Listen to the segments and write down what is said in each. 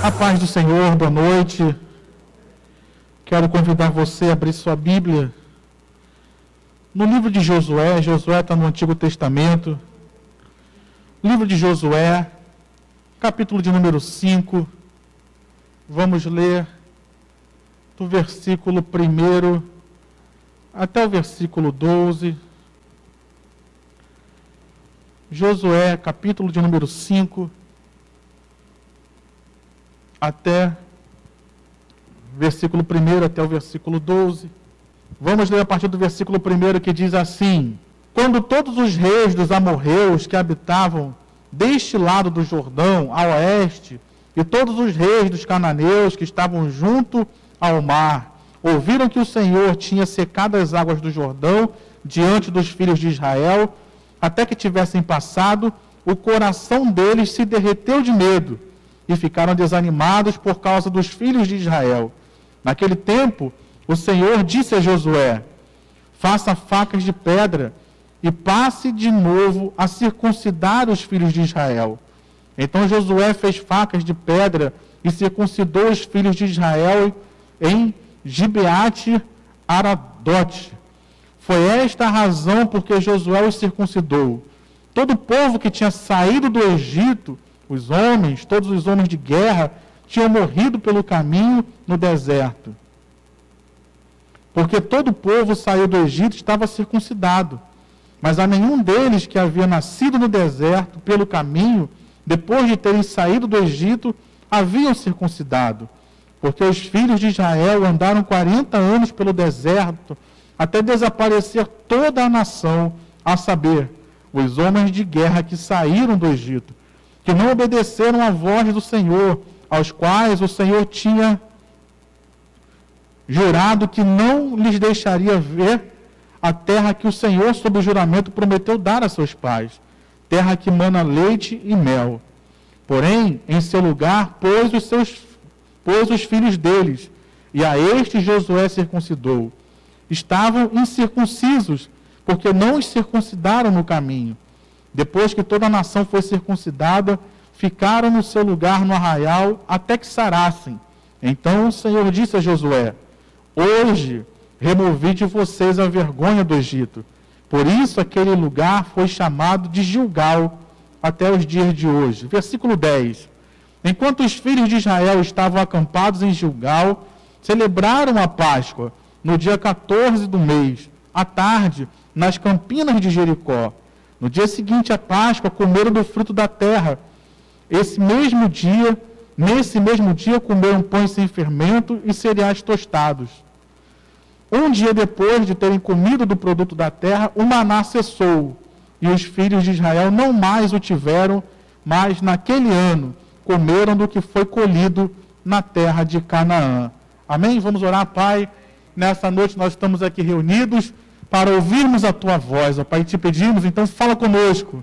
A paz do Senhor, boa noite. Quero convidar você a abrir sua Bíblia no livro de Josué. Josué está no Antigo Testamento. Livro de Josué, capítulo de número 5. Vamos ler do versículo 1 até o versículo 12. Josué, capítulo de número 5, até versículo 1 até o versículo 12. Vamos ler a partir do versículo 1 que diz assim: Quando todos os reis dos amorreus que habitavam deste lado do Jordão, a oeste, e todos os reis dos cananeus que estavam junto ao mar, ouviram que o Senhor tinha secado as águas do Jordão diante dos filhos de Israel, até que tivessem passado, o coração deles se derreteu de medo, e ficaram desanimados por causa dos filhos de Israel. Naquele tempo, o Senhor disse a Josué: faça facas de pedra e passe de novo a circuncidar os filhos de Israel. Então Josué fez facas de pedra e circuncidou os filhos de Israel em Gibeate Aradote. Foi esta a razão por que Josué os circuncidou. Todo o povo que tinha saído do Egito, os homens, todos os homens de guerra, tinham morrido pelo caminho no deserto. Porque todo o povo saiu do Egito e estava circuncidado. Mas a nenhum deles que havia nascido no deserto pelo caminho, depois de terem saído do Egito, haviam circuncidado. Porque os filhos de Israel andaram 40 anos pelo deserto, até desaparecer toda a nação, a saber, os homens de guerra que saíram do Egito, que não obedeceram à voz do Senhor, aos quais o Senhor tinha jurado que não lhes deixaria ver a terra que o Senhor, sob o juramento, prometeu dar a seus pais, terra que mana leite e mel. Porém, em seu lugar, pôs os filhos deles, e a estes Josué circuncidou. Estavam incircuncisos, porque não os circuncidaram no caminho. Depois que toda a nação foi circuncidada, ficaram no seu lugar no arraial até que sarassem. Então o Senhor disse a Josué: hoje removi de vocês a vergonha do Egito. Por isso aquele lugar foi chamado de Gilgal até os dias de hoje. Versículo 10. Enquanto os filhos de Israel estavam acampados em Gilgal, celebraram a Páscoa no dia 14 do mês, à tarde, nas campinas de Jericó. No dia seguinte à Páscoa, comeram do fruto da terra. Nesse mesmo dia, comeram pães sem fermento e cereais tostados. Um dia depois de terem comido do produto da terra, o maná cessou, e os filhos de Israel não mais o tiveram, mas naquele ano comeram do que foi colhido na terra de Canaã. Amém? Vamos orar, Pai. Nessa noite nós estamos aqui reunidos para ouvirmos a Tua voz, ó Pai. Te pedimos, então fala conosco.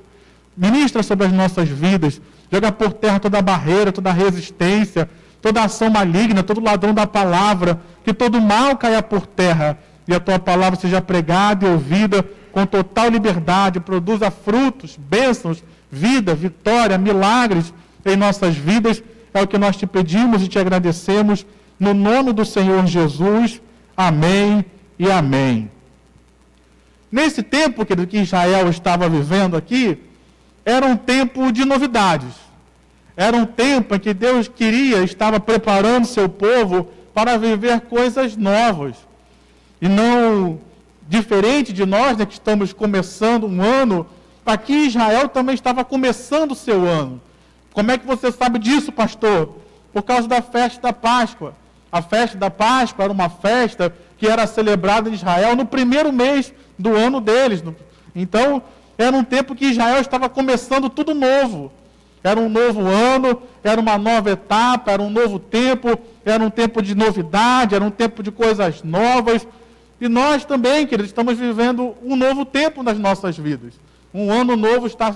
Ministra sobre as nossas vidas. Joga por terra toda barreira, toda resistência, toda ação maligna, todo ladrão da palavra, que todo mal caia por terra e a Tua palavra seja pregada e ouvida com total liberdade, produza frutos, bênçãos, vida, vitória, milagres em nossas vidas. É o que nós te pedimos e te agradecemos no nome do Senhor Jesus. Amém e amém. Nesse tempo que Israel estava vivendo aqui, era um tempo de novidades. Era um tempo em que Deus estava preparando seu povo para viver coisas novas. E não diferente de nós, que estamos começando um ano, aqui Israel também estava começando o seu ano. Como é que você sabe disso, pastor? Por causa da festa da Páscoa. A festa da Páscoa era uma festa que era celebrada em Israel no primeiro mês do ano deles. Então, era um tempo que Israel estava começando tudo novo. Era um novo ano, era uma nova etapa, era um novo tempo, era um tempo de novidade, era um tempo de coisas novas. E nós também, queridos, estamos vivendo um novo tempo nas nossas vidas. Um ano novo está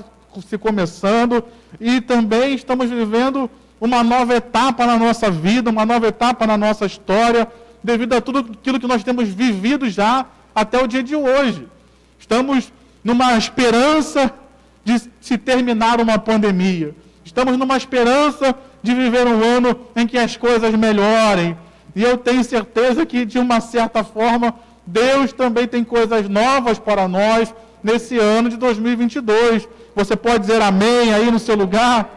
se começando e também estamos vivendo uma nova etapa na nossa vida, uma nova etapa na nossa história, devido a tudo aquilo que nós temos vivido já até o dia de hoje. Estamos numa esperança de se terminar uma pandemia. Estamos numa esperança de viver um ano em que as coisas melhorem. E eu tenho certeza que, de uma certa forma, Deus também tem coisas novas para nós nesse ano de 2022. Você pode dizer amém aí no seu lugar?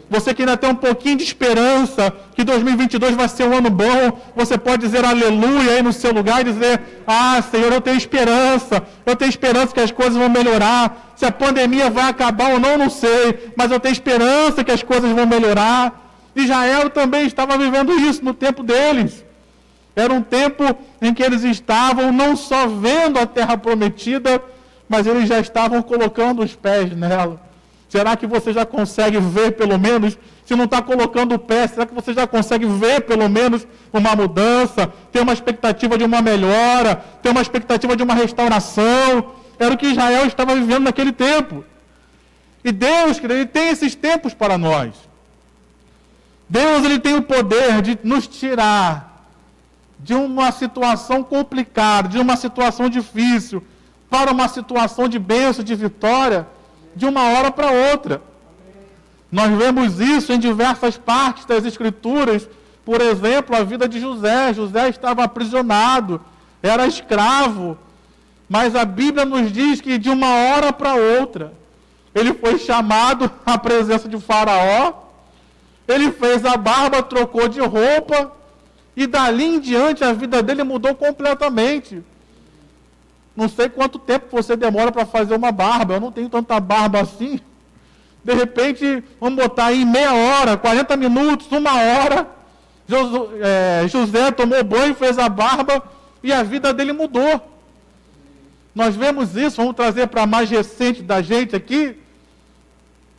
Você que ainda tem um pouquinho de esperança que 2022 vai ser um ano bom, você pode dizer aleluia aí no seu lugar e dizer, Senhor, eu tenho esperança que as coisas vão melhorar. Se a pandemia vai acabar ou não, não sei, mas eu tenho esperança que as coisas vão melhorar. Israel também estava vivendo isso no tempo deles. Era um tempo em que eles estavam não só vendo a terra prometida, mas eles já estavam colocando os pés nela. Será que você já consegue ver pelo menos, se não está colocando o pé, será que você já consegue ver pelo menos uma mudança, ter uma expectativa de uma melhora, ter uma expectativa de uma restauração? Era o que Israel estava vivendo naquele tempo. E Deus, Ele tem esses tempos para nós. Deus, Ele tem o poder de nos tirar de uma situação complicada, de uma situação difícil, para uma situação de bênção, de vitória, de uma hora para outra. Nós vemos isso em diversas partes das Escrituras. Por exemplo, a vida de José. José estava aprisionado, era escravo, mas a Bíblia nos diz que de uma hora para outra, ele foi chamado à presença de Faraó, ele fez a barba, trocou de roupa, e dali em diante a vida dele mudou completamente. Não sei quanto tempo você demora para fazer uma barba, eu não tenho tanta barba assim. De repente, vamos botar aí meia hora, 40 minutos, uma hora, José tomou banho, fez a barba, e a vida dele mudou. Nós vemos isso, vamos trazer para a mais recente da gente aqui.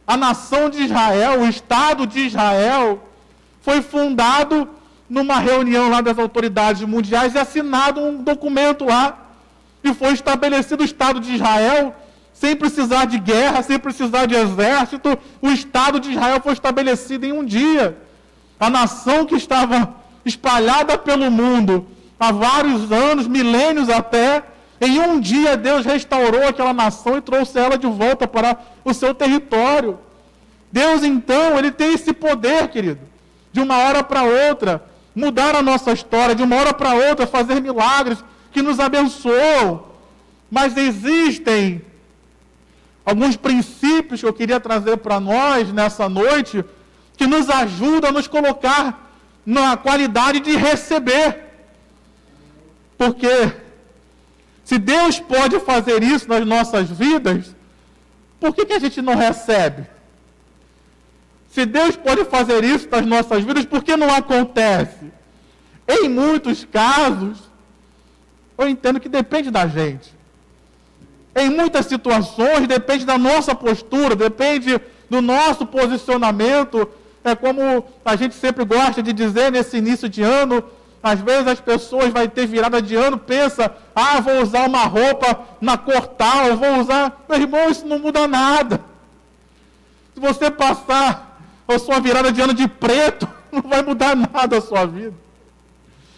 A nação de Israel, o Estado de Israel, foi fundado numa reunião lá das autoridades mundiais e assinado um documento lá. E foi estabelecido o Estado de Israel, sem precisar de guerra, sem precisar de exército. O Estado de Israel foi estabelecido em um dia. A nação que estava espalhada pelo mundo há vários anos, milênios até, em um dia Deus restaurou aquela nação e trouxe ela de volta para o seu território. Deus, então, Ele tem esse poder, querido, de uma hora para outra, mudar a nossa história, de uma hora para outra, fazer milagres que nos abençoam. Mas existem alguns princípios que eu queria trazer para nós nessa noite, que nos ajudam a nos colocar na qualidade de receber. Porque se Deus pode fazer isso nas nossas vidas, por que a gente não recebe? Se Deus pode fazer isso nas nossas vidas, por que não acontece? Em muitos casos, eu entendo que depende da gente. Em muitas situações, depende da nossa postura, depende do nosso posicionamento. É como a gente sempre gosta de dizer nesse início de ano, às vezes as pessoas vão ter virada de ano, pensa, vou usar uma roupa na cor tal, vou usar... Meu irmão, isso não muda nada. Se você passar a sua virada de ano de preto, não vai mudar nada a sua vida.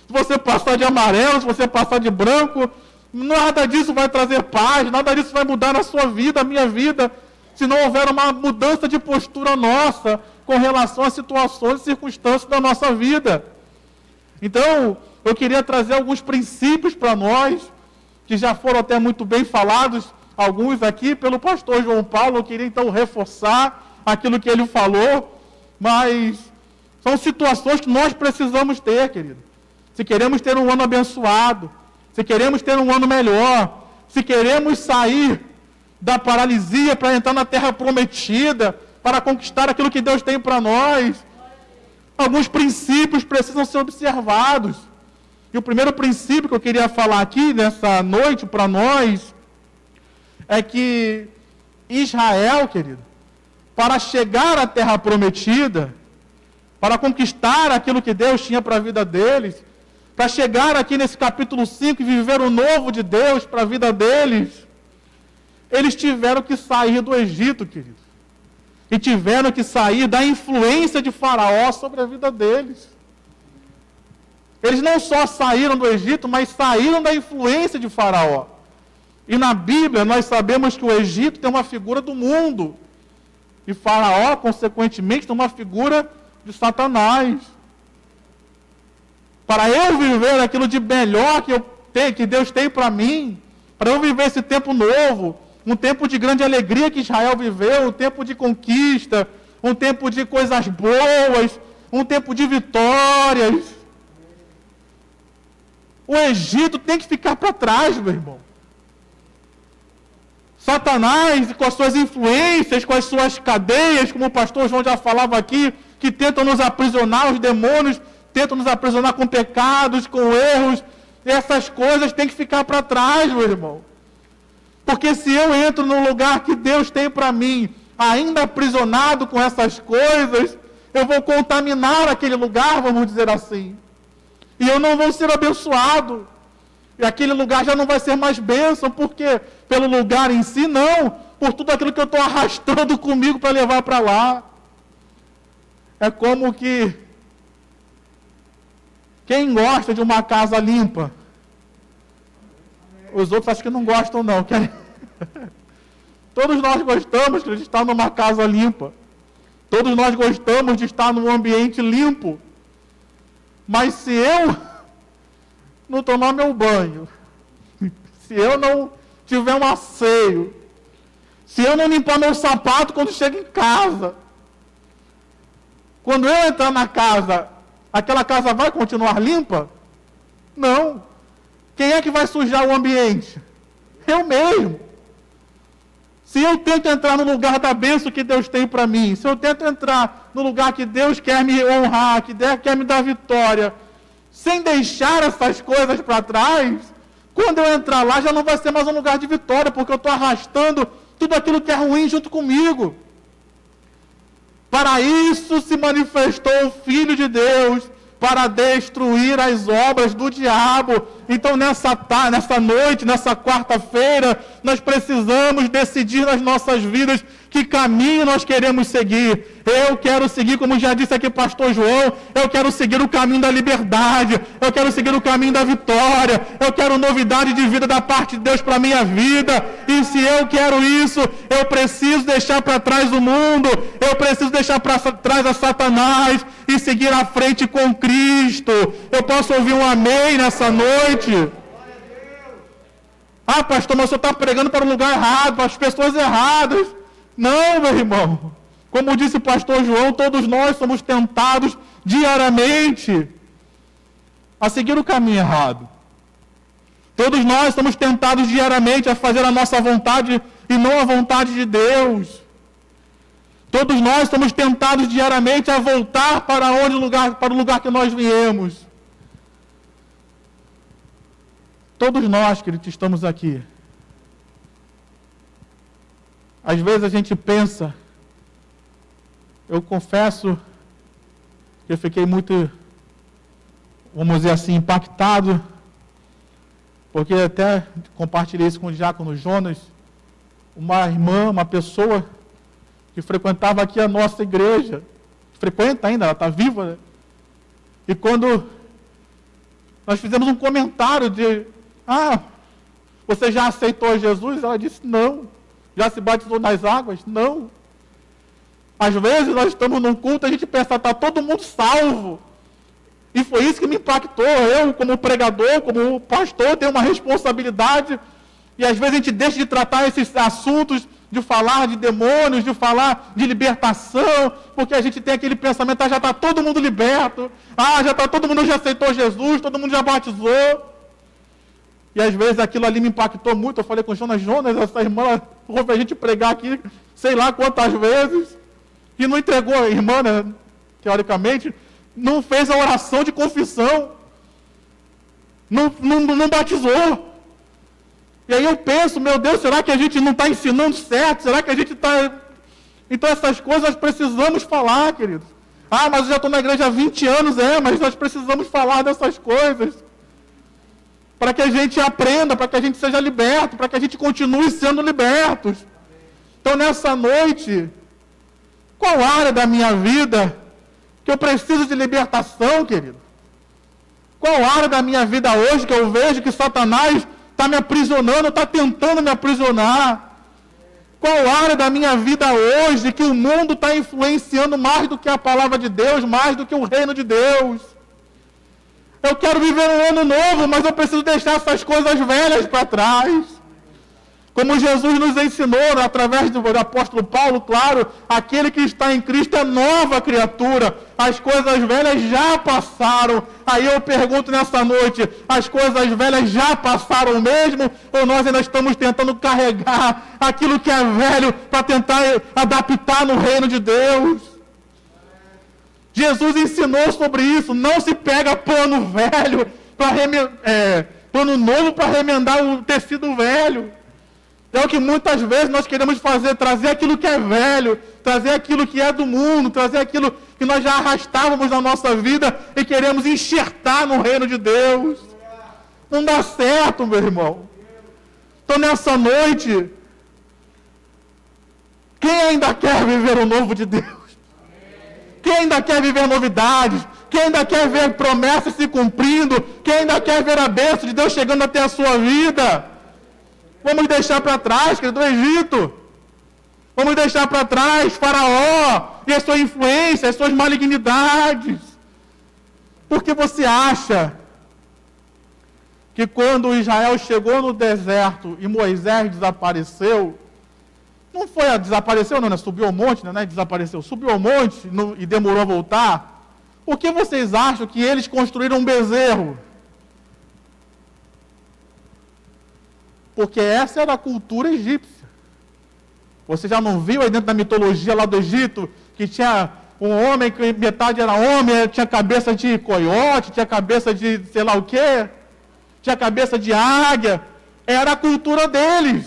Se você passar de amarelo, se você passar de branco, nada disso vai trazer paz, nada disso vai mudar na sua vida, a minha vida, se não houver uma mudança de postura nossa com relação às situações e circunstâncias da nossa vida. Então, eu queria trazer alguns princípios para nós, que já foram até muito bem falados, alguns aqui pelo pastor João Paulo. Eu queria então reforçar aquilo que ele falou, mas são situações que nós precisamos ter, querido. Se queremos ter um ano abençoado, se queremos ter um ano melhor, se queremos sair da paralisia para entrar na terra prometida, para conquistar aquilo que Deus tem para nós, alguns princípios precisam ser observados. E o primeiro princípio que eu queria falar aqui nessa noite para nós é que Israel, querido, para chegar à terra prometida, para conquistar aquilo que Deus tinha para a vida deles, para chegar aqui nesse capítulo 5 e viver o novo de Deus para a vida deles, eles tiveram que sair do Egito, querido. E tiveram que sair da influência de Faraó sobre a vida deles. Eles não só saíram do Egito, mas saíram da influência de Faraó. E na Bíblia nós sabemos que o Egito tem uma figura do mundo. E Faraó, consequentemente, tem uma figura de Satanás. Para eu viver aquilo de melhor que Deus tem para mim, para eu viver esse tempo novo, um tempo de grande alegria que Israel viveu, um tempo de conquista, um tempo de coisas boas, um tempo de vitórias. O Egito tem que ficar para trás, meu irmão. Satanás, com as suas influências, com as suas cadeias, como o pastor João já falava aqui, que tentam nos aprisionar, os demônios tentam nos aprisionar com pecados, com erros, essas coisas têm que ficar para trás, meu irmão. Porque se eu entro no lugar que Deus tem para mim, ainda aprisionado com essas coisas, eu vou contaminar aquele lugar, vamos dizer assim. E eu não vou ser abençoado. E aquele lugar já não vai ser mais bênção, porque pelo lugar em si, não, por tudo aquilo que eu estou arrastando comigo para levar para lá. É como que quem gosta de uma casa limpa, os outros acho que não gostam não. Todos nós gostamos de estar numa casa limpa. Todos nós gostamos de estar num ambiente limpo. Mas se eu não tomar meu banho, se eu não tiver um asseio, se eu não limpar meu sapato quando chego em casa, quando eu entrar na casa, aquela casa vai continuar limpa? Não. Quem é que vai sujar o ambiente? Eu mesmo. Se eu tento entrar no lugar da bênção que Deus tem para mim, se eu tento entrar no lugar que Deus quer me honrar, que Deus quer me dar vitória, sem deixar essas coisas para trás, quando eu entrar lá já não vai ser mais um lugar de vitória, porque eu estou arrastando tudo aquilo que é ruim junto comigo. Para isso se manifestou o Filho de Deus, para destruir as obras do diabo. Então nessa noite, nessa quarta-feira, nós precisamos decidir nas nossas vidas que caminho nós queremos seguir. Eu quero seguir, como já disse aqui o pastor João, eu quero seguir o caminho da liberdade, eu quero seguir o caminho da vitória, eu quero novidade de vida da parte de Deus para a minha vida. E se eu quero isso, eu preciso deixar para trás o mundo, eu preciso deixar para trás a Satanás e seguir à frente com Cristo. Eu posso ouvir um amém nessa noite? Ah, pastor, mas o senhor está pregando para o lugar errado, para as pessoas erradas. Não, meu irmão. Como disse o pastor João, todos nós somos tentados diariamente a seguir o caminho errado. Todos nós somos tentados diariamente a fazer a nossa vontade e não a vontade de Deus. Todos nós somos tentados diariamente a voltar para o lugar que nós viemos. Todos nós, queridos, estamos aqui. Às vezes a gente pensa, eu confesso que eu fiquei muito, vamos dizer assim, impactado, porque até compartilhei isso com o diácono Jonas, uma irmã, uma pessoa que frequentava aqui a nossa igreja, frequenta ainda, ela está viva, né? E quando nós fizemos um comentário de, você já aceitou Jesus? Ela disse, não. Já se batizou nas águas? Não. Às vezes nós estamos num culto e a gente pensa, está todo mundo salvo. E foi isso que me impactou. Eu, como pregador, como pastor, tenho uma responsabilidade. E às vezes a gente deixa de tratar esses assuntos, de falar de demônios, de falar de libertação, porque a gente tem aquele pensamento, já está todo mundo liberto. Todo mundo já aceitou Jesus, todo mundo já batizou. E às vezes aquilo ali me impactou muito. Eu falei com Jonas, essa irmã ouve a gente pregar aqui, sei lá quantas vezes, e não entregou a irmã, né, teoricamente, não fez a oração de confissão, não batizou. E aí eu penso, meu Deus, será que a gente não está ensinando certo? Será que a gente está... Então essas coisas nós precisamos falar, queridos. Mas eu já estou na igreja há 20 anos, mas nós precisamos falar dessas coisas. Para que a gente aprenda, para que a gente seja liberto, para que a gente continue sendo libertos. Então nessa noite, qual área da minha vida que eu preciso de libertação, querido? Qual área da minha vida hoje que eu vejo que Satanás está me aprisionando, está tentando me aprisionar? Qual área da minha vida hoje que o mundo está influenciando mais do que a palavra de Deus, mais do que o reino de Deus? Eu quero viver um ano novo, mas eu preciso deixar essas coisas velhas para trás. Como Jesus nos ensinou, através do apóstolo Paulo, claro, aquele que está em Cristo é nova criatura. As coisas velhas já passaram. Aí eu pergunto nessa noite, as coisas velhas já passaram mesmo? Ou nós ainda estamos tentando carregar aquilo que é velho para tentar adaptar no reino de Deus? Jesus ensinou sobre isso. Não se pega pano velho, pano novo para remendar o tecido velho. É o que muitas vezes nós queremos fazer, trazer aquilo que é velho, trazer aquilo que é do mundo, trazer aquilo que nós já arrastávamos na nossa vida e queremos enxertar no reino de Deus. Não dá certo, meu irmão. Então nessa noite, quem ainda quer viver o novo de Deus? Quem ainda quer viver novidades? Quem ainda quer ver promessas se cumprindo? Quem ainda quer ver a bênção de Deus chegando até a sua vida? Vamos deixar para trás, querido, do Egito. Vamos deixar para trás Faraó e a sua influência, as suas malignidades. Porque você acha que quando Israel chegou no deserto e Moisés desapareceu, não foi desapareceu, não, né? Subiu ao monte, né? Desapareceu. Subiu ao monte e demorou a voltar. Por que vocês acham que eles construíram um bezerro? Porque essa era a cultura egípcia. Você já não viu aí dentro da mitologia lá do Egito, que tinha um homem que metade era homem, tinha cabeça de coiote, tinha cabeça de sei lá o quê, tinha cabeça de águia. Era a cultura deles.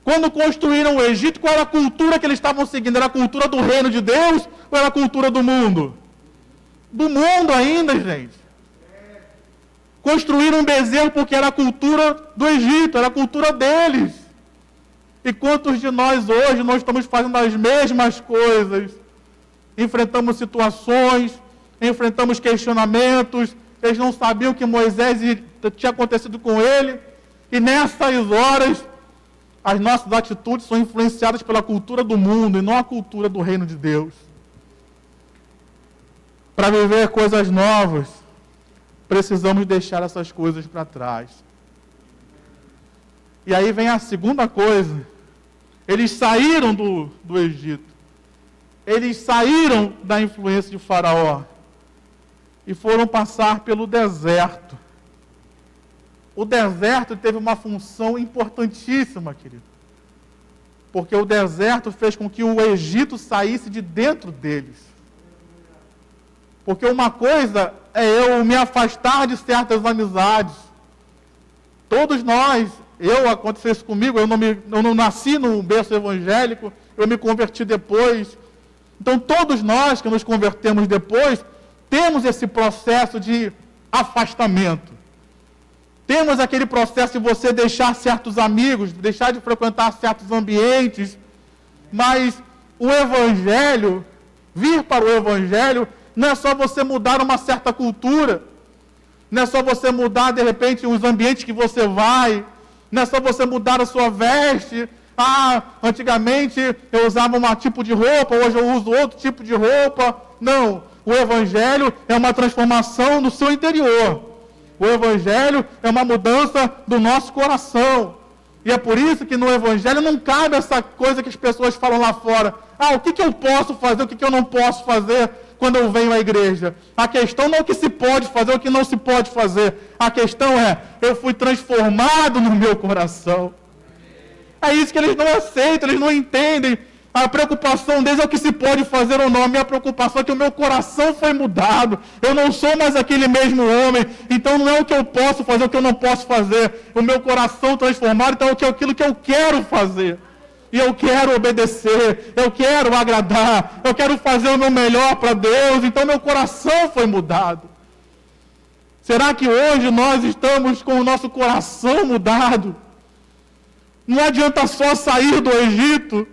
Quando construíram o Egito, qual era a cultura que eles estavam seguindo? Era a cultura do reino de Deus ou era a cultura do mundo? Do mundo ainda, gente. Construíram um bezerro porque era a cultura do Egito, era a cultura deles. E quantos de nós hoje nós estamos fazendo as mesmas coisas? Enfrentamos situações, enfrentamos questionamentos, eles não sabiam que Moisés tinha acontecido com ele, e nessas horas as nossas atitudes são influenciadas pela cultura do mundo e não a cultura do reino de Deus. Para viver coisas novas, precisamos deixar essas coisas para trás. E aí vem a segunda coisa. Eles saíram do Egito. Eles saíram da influência de Faraó. E foram passar pelo deserto. O deserto teve uma função importantíssima, querido. Porque o deserto fez com que o Egito saísse de dentro deles. Porque uma coisa é eu me afastar de certas amizades. Todos nós, aconteceu isso comigo, eu não nasci no berço evangélico, eu me converti depois. Então todos nós que nos convertemos depois, temos esse processo de afastamento. Temos aquele processo de você deixar certos amigos, deixar de frequentar certos ambientes. Mas o Evangelho, vir para o Evangelho, não é só você mudar uma certa cultura. Não é só você mudar, de repente, os ambientes que você vai. Não é só você mudar a sua veste. Antigamente eu usava um tipo de roupa, hoje eu uso outro tipo de roupa. Não, o Evangelho é uma transformação no seu interior. O Evangelho é uma mudança do nosso coração. E é por isso que no Evangelho não cabe essa coisa que as pessoas falam lá fora. O que eu posso fazer, o que eu não posso fazer quando eu venho à igreja? A questão não é o que se pode fazer, o que não se pode fazer. A questão é, eu fui transformado no meu coração. É isso que eles não aceitam, eles não entendem. A preocupação deles é o que se pode fazer ou não. A minha preocupação é que o meu coração foi mudado. Eu não sou mais aquele mesmo homem. Então não é o que eu posso fazer, o que eu não posso fazer. O meu coração transformado, então é aquilo que eu quero fazer. E eu quero obedecer, eu quero agradar, eu quero fazer o meu melhor para Deus. Então meu coração foi mudado. Será que hoje nós estamos com o nosso coração mudado? Não adianta só sair do Egito.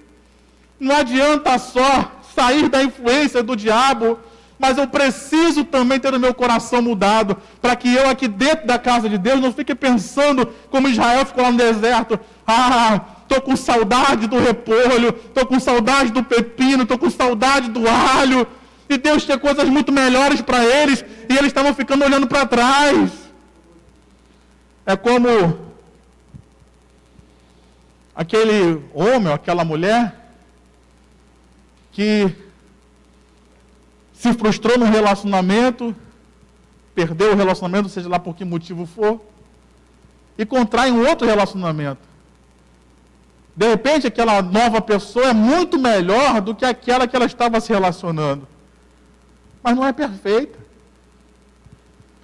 Não adianta só sair da influência do diabo, mas eu preciso também ter o meu coração mudado, para que eu aqui dentro da casa de Deus não fique pensando como Israel ficou lá no deserto. estou com saudade do repolho, estou com saudade do pepino, estou com saudade do alho. E Deus tinha coisas muito melhores para eles, e eles estavam ficando olhando para trás. É como aquele homem ou aquela mulher que se frustrou num relacionamento, perdeu o relacionamento, seja lá por que motivo for, e contrai um outro relacionamento. De repente, aquela nova pessoa é muito melhor do que aquela que ela estava se relacionando. Mas não é perfeita.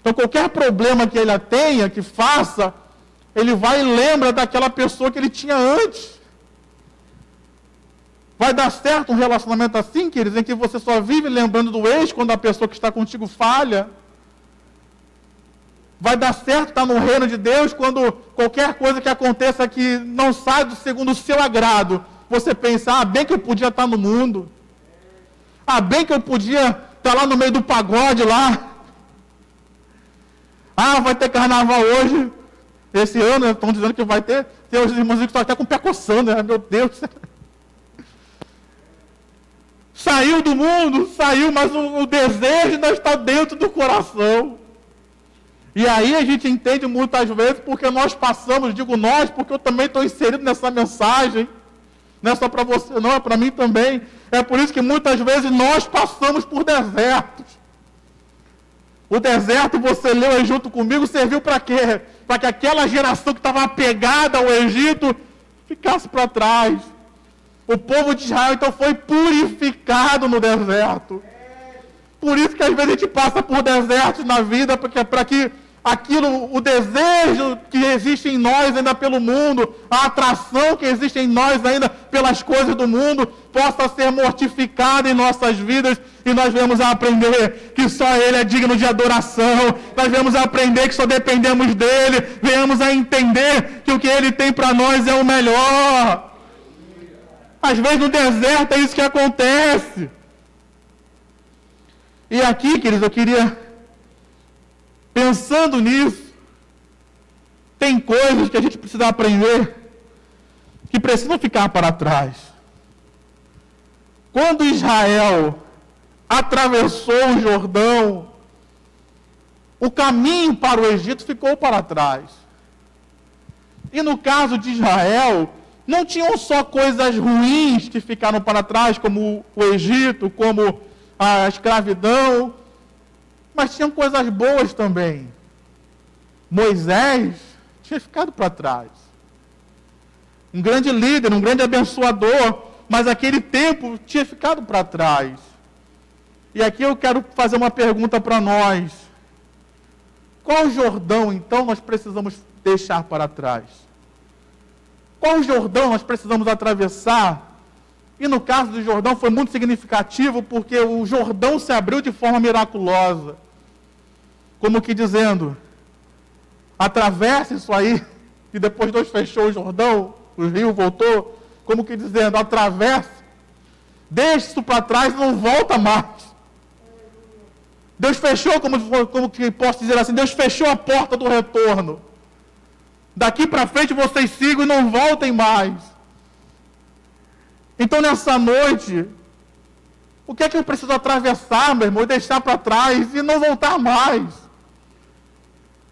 Então, qualquer problema que ele tenha, que faça, ele vai e lembra daquela pessoa que ele tinha antes. Vai dar certo um relacionamento assim, queridos, em que você só vive lembrando do ex quando a pessoa que está contigo falha? Vai dar certo estar no reino de Deus quando qualquer coisa que aconteça que não sai segundo o seu agrado, você pensa, bem que eu podia estar no mundo. Bem que eu podia estar lá no meio do pagode lá. Vai ter carnaval hoje. Esse ano, estão dizendo que vai ter. Tem os irmãos que estão até com o pé coçando, né? Meu Deus. Saiu do mundo, saiu, mas o desejo ainda está dentro do coração. E aí a gente entende muitas vezes porque nós passamos, digo nós, porque eu também estou inserido nessa mensagem. Não é só para você, não, é para mim também. É por isso que muitas vezes nós passamos por desertos. O deserto, você leu aí junto comigo, serviu para quê? Para que aquela geração que estava apegada ao Egito ficasse para trás. O povo de Israel, então, foi purificado no deserto. Por isso que às vezes a gente passa por desertos na vida, para que aquilo, o desejo que existe em nós ainda pelo mundo, a atração que existe em nós ainda pelas coisas do mundo, possa ser mortificada em nossas vidas, e nós venhamos a aprender que só Ele é digno de adoração, nós venhamos a aprender que só dependemos dEle, venhamos a entender que o que Ele tem para nós é o melhor. Às vezes no deserto é isso que acontece. E aqui, queridos, eu queria, pensando nisso, tem coisas que a gente precisa aprender, que precisam ficar para trás. Quando Israel atravessou o Jordão, o caminho para o Egito ficou para trás. E no caso de Israel, não tinham só coisas ruins que ficaram para trás, como o Egito, como a escravidão, mas tinham coisas boas também. Moisés tinha ficado para trás. Um grande líder, um grande abençoador, mas aquele tempo tinha ficado para trás. E aqui eu quero fazer uma pergunta para nós. Qual Jordão, então, nós precisamos deixar para trás? Qual Jordão nós precisamos atravessar? E no caso do Jordão foi muito significativo, porque o Jordão se abriu de forma miraculosa. Como que dizendo, atravesse isso aí, e depois Deus fechou o Jordão, o rio voltou, como que dizendo, atravesse, deixe isso para trás e não volta mais. Deus fechou, como que posso dizer assim, Deus fechou a porta do retorno. Daqui para frente vocês sigam e não voltem mais. Então nessa noite, o que é que eu preciso atravessar, meu irmão, e deixar para trás e não voltar mais?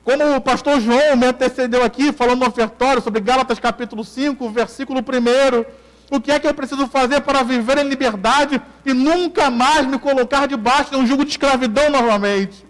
Como o pastor João me antecedeu aqui, falando no ofertório sobre Gálatas capítulo 5, versículo 1, o que é que eu preciso fazer para viver em liberdade e nunca mais me colocar debaixo de um jugo de escravidão novamente?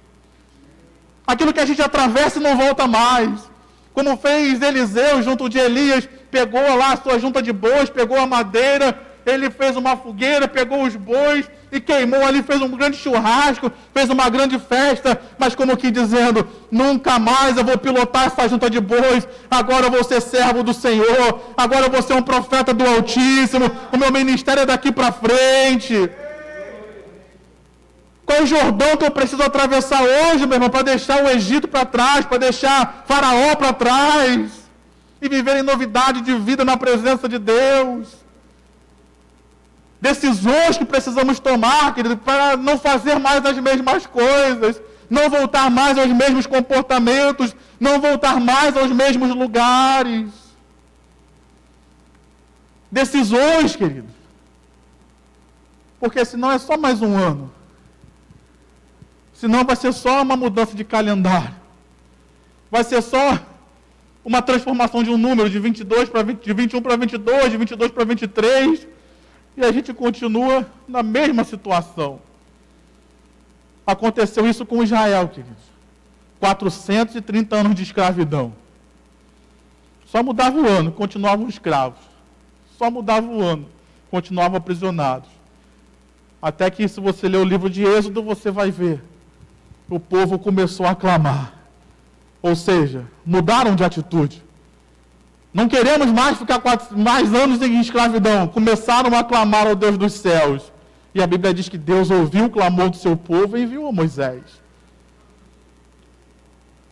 Aquilo que a gente atravessa e não volta mais. Como fez Eliseu junto de Elias, pegou lá a sua junta de bois, pegou a madeira, ele fez uma fogueira, pegou os bois e queimou ali, fez um grande churrasco, fez uma grande festa, mas como que dizendo, nunca mais eu vou pilotar essa junta de bois, agora eu vou ser servo do Senhor, agora eu vou ser um profeta do Altíssimo, o meu ministério é daqui para frente. Qual o Jordão que eu preciso atravessar hoje, meu irmão, para deixar o Egito para trás, para deixar Faraó para trás, e viver em novidade de vida na presença de Deus? Decisões que precisamos tomar, querido, para não fazer mais as mesmas coisas, não voltar mais aos mesmos comportamentos, não voltar mais aos mesmos lugares. decisões, queridos. Porque senão é só mais um ano. Senão vai ser só uma mudança de calendário. Vai ser só uma transformação de um número de 22 para 20, de 21 para 22, de 22 para 23, e a gente continua na mesma situação. Aconteceu isso com Israel, queridos. 430 anos de escravidão. Só mudava o ano, continuavam escravos. Só mudava o ano, continuavam aprisionados. Até que, se você ler o livro de Êxodo, você vai ver. O povo começou a clamar. Ou seja, mudaram de atitude. Não queremos mais ficar mais anos em escravidão. Começaram a clamar ao Deus dos céus. E a Bíblia diz que Deus ouviu o clamor do seu povo e enviou a Moisés.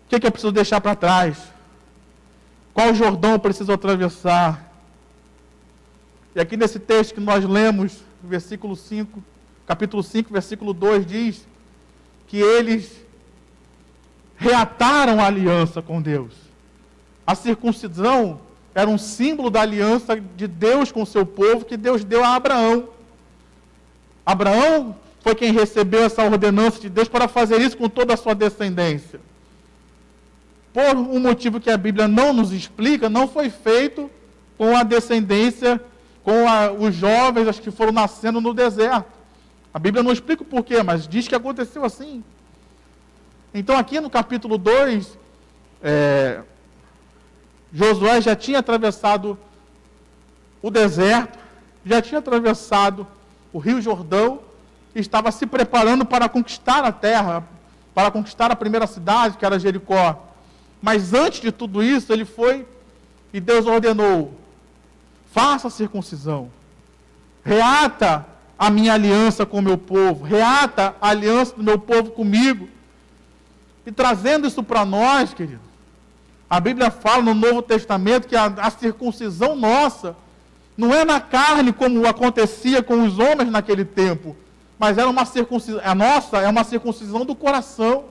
O que eu preciso deixar para trás? Qual Jordão eu preciso atravessar? E aqui nesse texto que nós lemos, versículo 5, capítulo 5, versículo 2, diz que eles reataram a aliança com Deus. A circuncisão era um símbolo da aliança de Deus com o seu povo, que Deus deu a Abraão. Abraão foi quem recebeu essa ordenança de Deus para fazer isso com toda a sua descendência. Por um motivo que a Bíblia não nos explica, não foi feito com a descendência, com os jovens, os que foram nascendo no deserto. A Bíblia não explica o porquê, mas diz que aconteceu assim. Então aqui no capítulo 2, Josué já tinha atravessado o deserto, já tinha atravessado o Rio Jordão, e estava se preparando para conquistar a terra, para conquistar a primeira cidade, que era Jericó. Mas antes de tudo isso, ele foi e Deus ordenou: faça a circuncisão, reata a minha aliança com o meu povo, reata a aliança do meu povo comigo. E trazendo isso para nós, querido, a Bíblia fala no Novo Testamento que a circuncisão nossa não é na carne como acontecia com os homens naquele tempo, mas era uma circuncisão, a nossa é uma circuncisão do coração.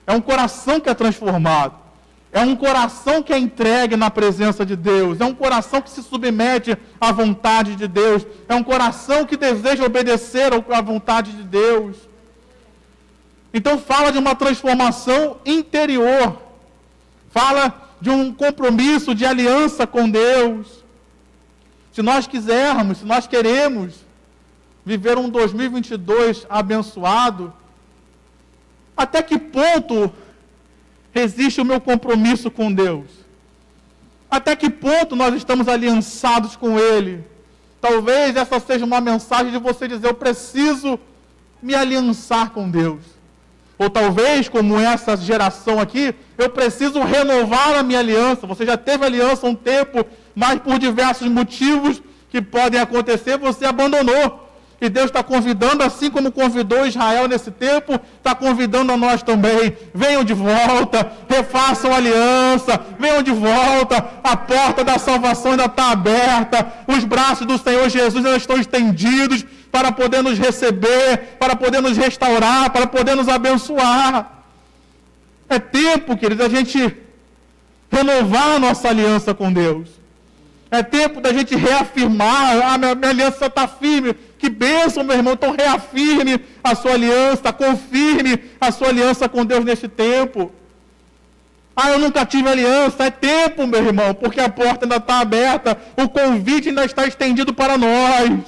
É um coração que é transformado. É um coração que é entregue na presença de Deus. É um coração que se submete à vontade de Deus. É um coração que deseja obedecer à vontade de Deus. Então fala de uma transformação interior. Fala de um compromisso de aliança com Deus. Se nós quisermos, se nós queremos viver um 2022 abençoado, até que ponto resiste o meu compromisso com Deus? Até que ponto nós estamos aliançados com Ele? Talvez essa seja uma mensagem de você dizer: eu preciso me aliançar com Deus. Ou talvez, como essa geração aqui, eu preciso renovar a minha aliança. Você já teve aliança há um tempo, mas por diversos motivos que podem acontecer, você abandonou. E Deus está convidando, assim como convidou Israel nesse tempo, está convidando a nós também. Venham de volta, refaçam a aliança, venham de volta, a porta da salvação ainda está aberta, os braços do Senhor Jesus ainda estão estendidos para poder nos receber, para poder nos restaurar, para poder nos abençoar. É tempo, queridos, a gente renovar a nossa aliança com Deus. É tempo da gente reafirmar: minha aliança está firme. Que bênção, meu irmão. Então reafirme a sua aliança, confirme a sua aliança com Deus neste tempo. Eu nunca tive aliança. É tempo, meu irmão, porque a porta ainda está aberta, o convite ainda está estendido para nós.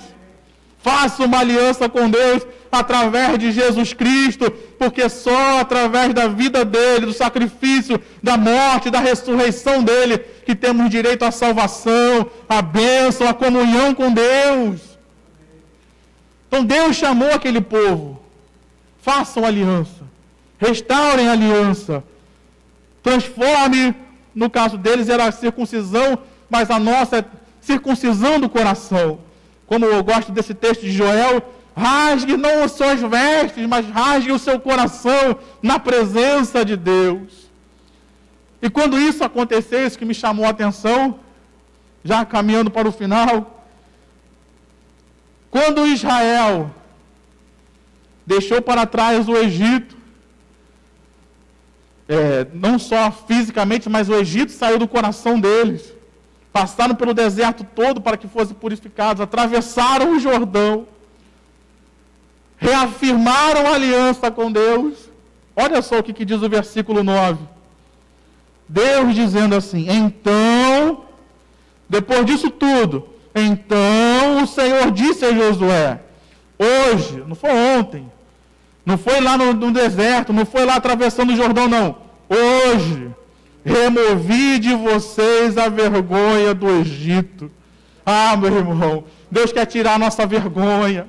Faça uma aliança com Deus através de Jesus Cristo, porque só através da vida dele, do sacrifício, da morte, da ressurreição dele, que temos direito à salvação, à bênção, à comunhão com Deus. Então Deus chamou aquele povo: façam aliança, restaurem a aliança, transforme, no caso deles era a circuncisão, mas a nossa é circuncisão do coração. Como eu gosto desse texto de Joel: rasgue não as suas vestes, mas rasgue o seu coração na presença de Deus. E quando isso aconteceu, isso que me chamou a atenção, já caminhando para o final, quando Israel deixou para trás o Egito, não só fisicamente, mas o Egito saiu do coração deles. passaram pelo deserto todo para que fossem purificados, atravessaram o Jordão, reafirmaram a aliança com Deus. Olha só o que diz o versículo 9. Deus dizendo assim: então, depois disso tudo, então o Senhor disse a Josué, hoje, não foi ontem, não foi lá no deserto, não foi lá atravessando o Jordão, não. Hoje, removi de vocês a vergonha do Egito. Ah, meu irmão, Deus quer tirar a nossa vergonha.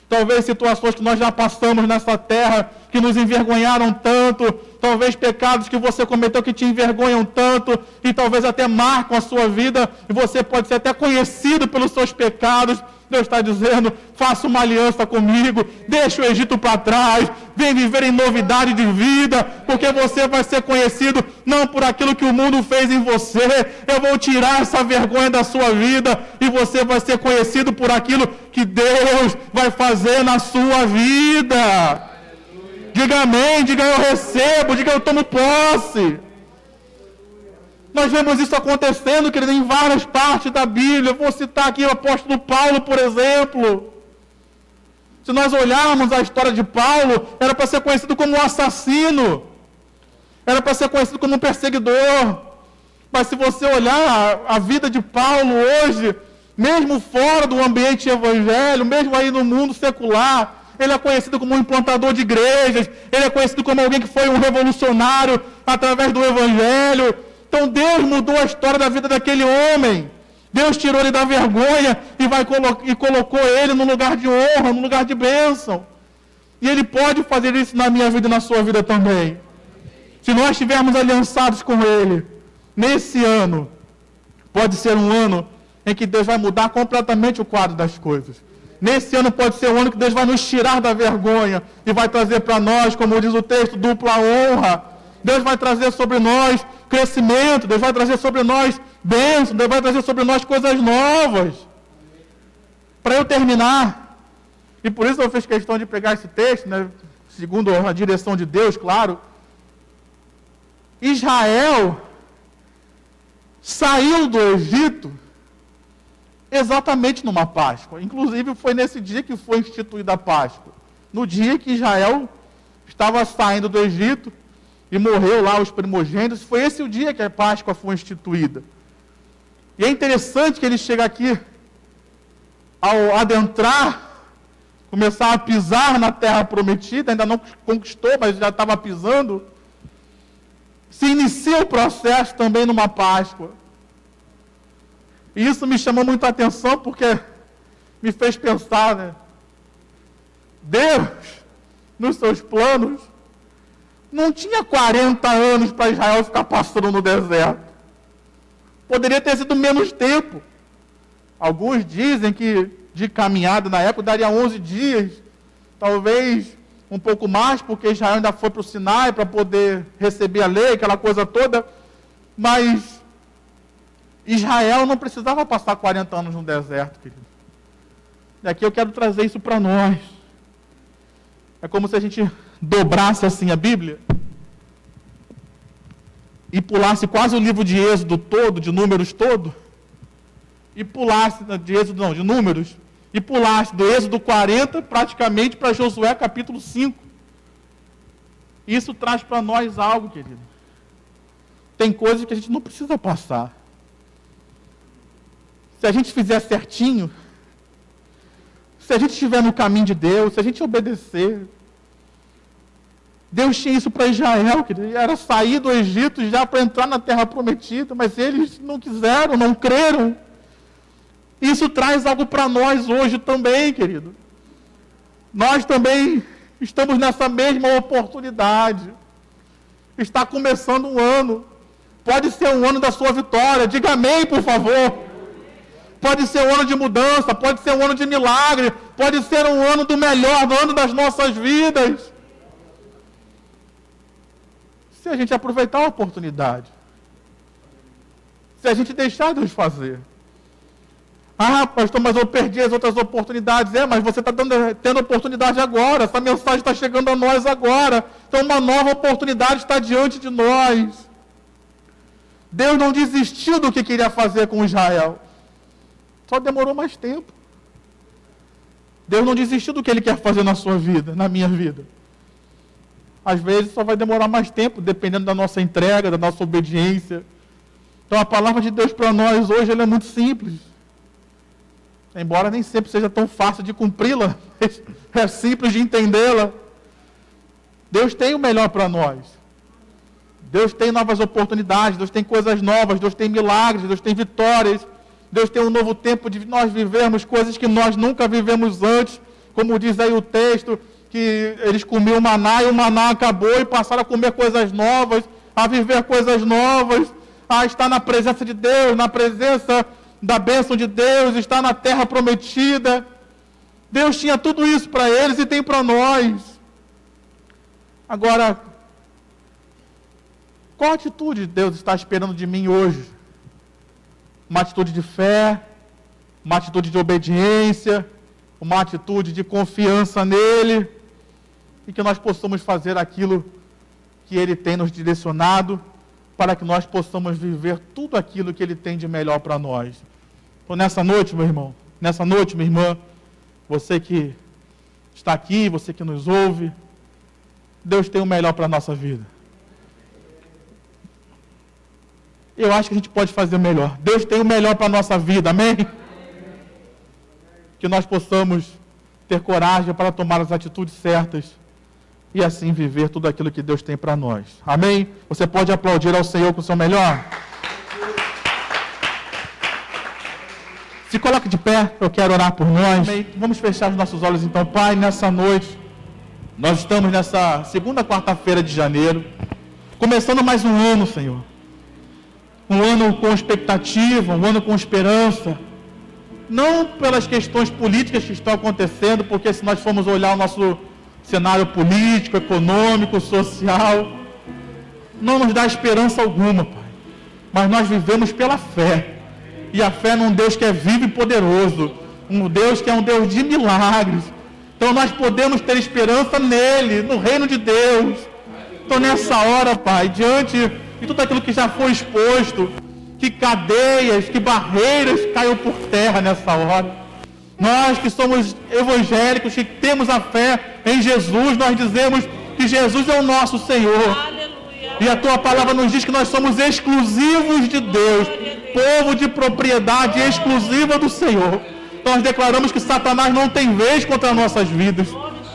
Talvez situações que nós já passamos nessa terra, que nos envergonharam tanto, talvez pecados que você cometeu que te envergonham tanto, e talvez até marcam a sua vida, e você pode ser até conhecido pelos seus pecados. Deus está dizendo: faça uma aliança comigo, deixa o Egito para trás, vem viver em novidade de vida, porque você vai ser conhecido não por aquilo que o mundo fez em você. Eu vou tirar essa vergonha da sua vida, e você vai ser conhecido por aquilo que Deus vai fazer na sua vida. Diga amém, diga eu recebo, diga eu tomo posse. Nós vemos isso acontecendo, querido, em várias partes da Bíblia. Eu vou citar aqui o apóstolo Paulo, por exemplo. Se nós olharmos a história de Paulo, era para ser conhecido como um assassino, era para ser conhecido como um perseguidor. Mas se você olhar a vida de Paulo hoje, mesmo fora do ambiente evangélico, mesmo aí no mundo secular, ele é conhecido como um implantador de igrejas, ele é conhecido como alguém que foi um revolucionário através do evangelho. Então Deus mudou a história da vida daquele homem. Deus tirou ele da vergonha e colocou ele no lugar de honra, no lugar de bênção. E Ele pode fazer isso na minha vida e na sua vida também. Se nós estivermos aliançados com Ele, nesse ano, pode ser um ano em que Deus vai mudar completamente o quadro das coisas. Nesse ano pode ser um ano que Deus vai nos tirar da vergonha e vai trazer para nós, como diz o texto, dupla honra. Deus vai trazer sobre nós crescimento, Deus vai trazer sobre nós bênção, Deus vai trazer sobre nós coisas novas. Para eu terminar, e por isso eu fiz questão de pegar esse texto, né, segundo a direção de Deus, claro. Israel saiu do Egito exatamente numa Páscoa. Inclusive foi nesse dia que foi instituída a Páscoa. No dia que Israel estava saindo do Egito, e morreu lá os primogênitos, foi esse o dia que a Páscoa foi instituída. E é interessante que ele chega aqui, ao adentrar, começar a pisar na terra prometida, ainda não conquistou, mas já estava pisando, se inicia o processo também numa Páscoa. E isso me chamou muito a atenção, porque me fez pensar, né? Deus, nos seus planos, não tinha 40 anos para Israel ficar passando no deserto. Poderia ter sido menos tempo. Alguns dizem que de caminhada na época daria 11 dias, talvez um pouco mais, porque Israel ainda foi para o Sinai para poder receber a lei, aquela coisa toda. Mas Israel não precisava passar 40 anos no deserto, querido. E aqui eu quero trazer isso para nós. É como se a gente dobrasse assim a Bíblia e pulasse quase o livro de Êxodo todo, de Números todo, e pulasse de Números, e pulasse do Êxodo 40 praticamente para Josué capítulo 5. Isso traz para nós algo, querido. Tem coisas que a gente não precisa passar. Se a gente fizer certinho, se a gente estiver no caminho de Deus, se a gente obedecer. Deus tinha isso para Israel, querido. Era sair do Egito já para entrar na terra prometida, mas eles não quiseram, não creram. Isso traz algo para nós hoje também, querido. Nós também estamos nessa mesma oportunidade. Está começando um ano. Pode ser um ano da sua vitória. Diga amém, por favor. Pode ser um ano de mudança, pode ser um ano de milagre, pode ser um ano do melhor, do ano das nossas vidas. Se a gente aproveitar a oportunidade. Se a gente deixar Deus fazer. Ah, pastor, mas eu perdi as outras oportunidades. Mas você está tendo oportunidade agora. Essa mensagem está chegando a nós agora. Então uma nova oportunidade está diante de nós. Deus não desistiu do que queria fazer com Israel. Só demorou mais tempo. Deus não desistiu do que Ele quer fazer na sua vida, na minha vida. Às vezes só vai demorar mais tempo, dependendo da nossa entrega, da nossa obediência. Então a palavra de Deus para nós hoje ela é muito simples. Embora nem sempre seja tão fácil de cumpri-la, é simples de entendê-la. Deus tem o melhor para nós. Deus tem novas oportunidades, Deus tem coisas novas, Deus tem milagres, Deus tem vitórias. Deus tem um novo tempo de nós vivermos coisas que nós nunca vivemos antes. Como diz aí o texto, que eles comiam maná e o maná acabou e passaram a comer coisas novas, a viver coisas novas, a estar na presença de Deus, na presença da bênção de Deus, estar na terra prometida. Deus tinha tudo isso para eles e tem para nós. Agora, qual atitude Deus está esperando de mim hoje? Uma atitude de fé, uma atitude de obediência, uma atitude de confiança nele, e que nós possamos fazer aquilo que Ele tem nos direcionado, para que nós possamos viver tudo aquilo que Ele tem de melhor para nós. Então nessa noite, meu irmão, nessa noite, minha irmã, você que está aqui, você que nos ouve, Deus tem o melhor para a nossa vida. Eu acho que a gente pode fazer melhor. Deus tem o melhor para a nossa vida, amém? Que nós possamos ter coragem para tomar as atitudes certas e assim viver tudo aquilo que Deus tem para nós. Amém? Você pode aplaudir ao Senhor com o seu melhor? Se coloque de pé, eu quero orar por nós. Amém? Vamos fechar os nossos olhos então, Pai, nessa noite. Nós estamos nessa segunda quarta-feira de janeiro, começando mais um ano, Senhor. Um ano com expectativa, um ano com esperança. Não pelas questões políticas que estão acontecendo, porque se nós formos olhar o nosso cenário político, econômico, social, não nos dá esperança alguma, Pai. Mas nós vivemos pela fé. E a fé num Deus que é vivo e poderoso. Um Deus que é um Deus de milagres. Então nós podemos ter esperança nele, no reino de Deus. Então nessa hora, Pai, diante de tudo aquilo que já foi exposto, que cadeias, que barreiras caiam por terra nessa hora. Nós que somos evangélicos, que temos a fé em Jesus, nós dizemos que Jesus é o nosso Senhor. Aleluia. E a Tua palavra nos diz que nós somos exclusivos de Deus, povo de propriedade exclusiva do Senhor. Então nós declaramos que Satanás não tem vez contra nossas vidas.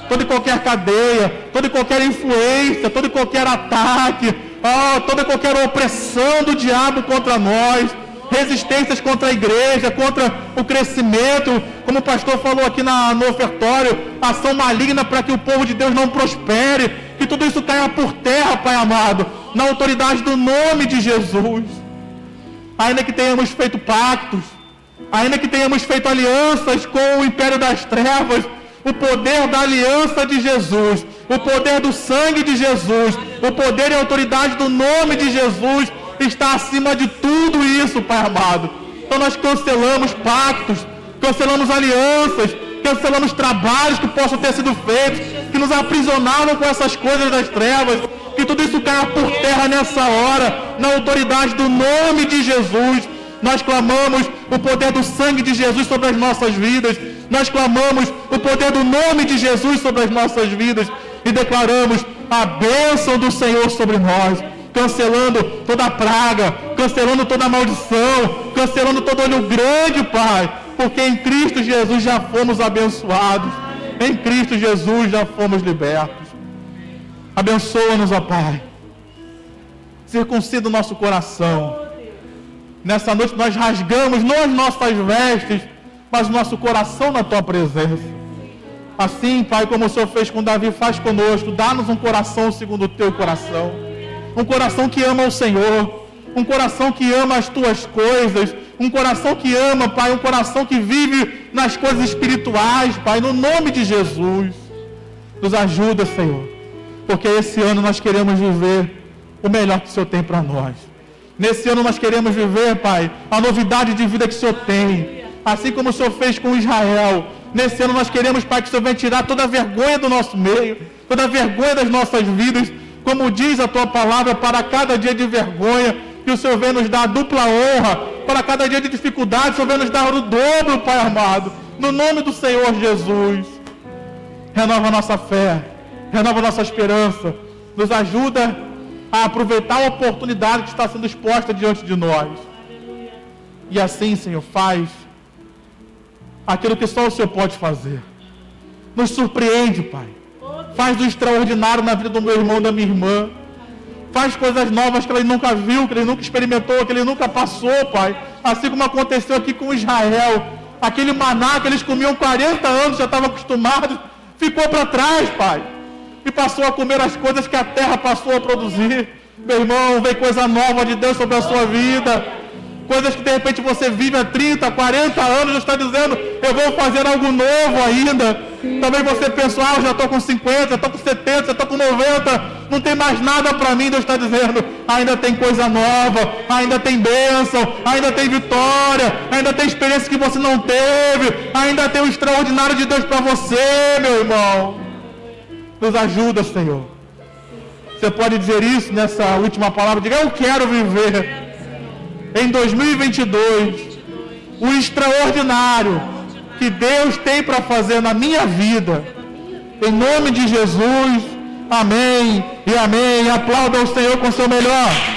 Toda e qualquer cadeia, toda e qualquer influência, todo e qualquer ataque, toda e qualquer opressão do diabo contra nós, resistências contra a igreja, contra o crescimento, como o pastor falou aqui no ofertório, ação maligna para que o povo de Deus não prospere, que tudo isso caia por terra, Pai amado, na autoridade do nome de Jesus. Ainda que tenhamos feito pactos, ainda que tenhamos feito alianças com o império das trevas, o poder da aliança de Jesus, o poder do sangue de Jesus, o poder e a autoridade do nome de Jesus está acima de tudo isso, Pai amado. Então nós cancelamos pactos, cancelamos alianças, cancelamos trabalhos que possam ter sido feitos, que nos aprisionavam com essas coisas das trevas, que tudo isso caia por terra nessa hora, na autoridade do nome de Jesus. Nós clamamos o poder do sangue de Jesus sobre as nossas vidas. Nós clamamos o poder do nome de Jesus sobre as nossas vidas e declaramos a bênção do Senhor sobre nós, cancelando toda praga, cancelando toda maldição, cancelando todo olho grande, Pai, porque em Cristo Jesus já fomos abençoados, em Cristo Jesus já fomos libertos. Abençoa-nos, ó Pai, circuncida o nosso coração. Nessa noite nós rasgamos não as nossas vestes, mas o nosso coração na Tua presença. Assim, Pai, como o Senhor fez com Davi, faz conosco. Dá-nos um coração segundo o Teu coração. Um coração que ama o Senhor. Um coração que ama as Tuas coisas. Um coração que ama, Pai, um coração que vive nas coisas espirituais, Pai, no nome de Jesus. Nos ajuda, Senhor, porque esse ano nós queremos viver o melhor que o Senhor tem para nós. Nesse ano nós queremos viver, Pai, a novidade de vida que o Senhor tem, assim como o Senhor fez com Israel. Nesse ano nós queremos, Pai, que o Senhor venha tirar toda a vergonha do nosso meio, toda a vergonha das nossas vidas, como diz a Tua palavra, para cada dia de vergonha, que o Senhor vem nos dar a dupla honra. Para cada dia de dificuldade, o Senhor vem nos dar o dobro, Pai amado. No nome do Senhor Jesus. Renova a nossa fé, renova a nossa esperança. Nos ajuda a aproveitar a oportunidade que está sendo exposta diante de nós. E assim, Senhor, faz aquilo que só o Senhor pode fazer. Nos surpreende, Pai. Faz o extraordinário na vida do meu irmão, da minha irmã. Faz coisas novas que ele nunca viu, que ele nunca experimentou, que ele nunca passou, Pai. Assim como aconteceu aqui com Israel. Aquele maná que eles comiam 40 anos, já estavam acostumados, ficou para trás, Pai. E passou a comer as coisas que a terra passou a produzir. Meu irmão, vem coisa nova de Deus sobre a sua vida. Coisas que de repente você vive há 30, 40 anos, já está dizendo, eu vou fazer algo novo ainda. Talvez você pense, eu já estou com 50, já estou com 70, já estou com 90, não tem mais nada para mim. Deus está dizendo, ainda tem coisa nova, ainda tem bênção, ainda tem vitória, ainda tem experiência que você não teve, ainda tem o extraordinário de Deus para você, meu irmão. Nos ajuda, Senhor. Você pode dizer isso nessa última palavra, diga, eu quero viver em 2022 o extraordinário que Deus tem para fazer na minha vida. Em nome de Jesus, amém e amém. Aplauda o Senhor com o seu melhor.